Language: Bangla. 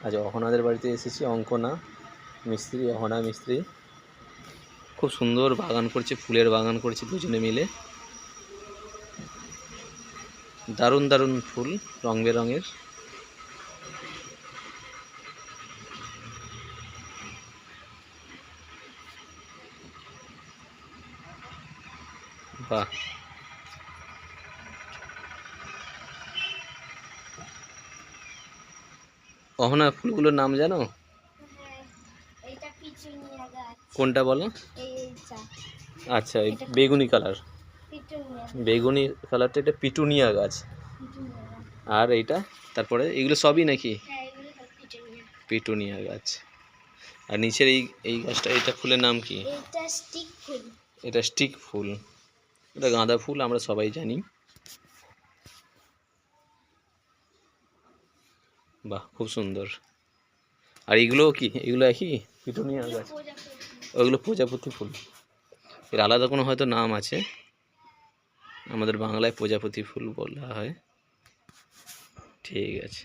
আজ অহনাদের বাড়িতে এসেছি, অঙ্কনা মিস্ত্রি, অহনা মিস্ত্রি খুব সুন্দর বাগান করছে, ফুলের বাগান করছে দুজনে মিলে। দারুণ দারুণ ফুল, রং বেরঙের। বাহ, অহনা ফুলগুলোর নাম জানো? কোনটা বলো? আচ্ছা, এই বেগুনি কালার, বেগুনি কালারটা এটা পিটুনিয়া গাছ। আর এইটা তারপরে এগুলো সবই নাকি পিটুনিয়া গাছ। আর নিচের এই গাছটা, এটা ফুলের নাম কি? এটা স্টিক ফুল, এটা গাঁদা ফুল, আমরা সবাই জানি। বাহ, খুব সুন্দর। আর এগুলোও কি? এগুলো একই পিটুনিয়া গাছ? ওইগুলো প্রজাপতি ফুল। এর আলাদা কোনো হয়তো নাম আছে, আমাদের বাংলায় প্রজাপতি ফুল বলা হয়। ঠিক আছে।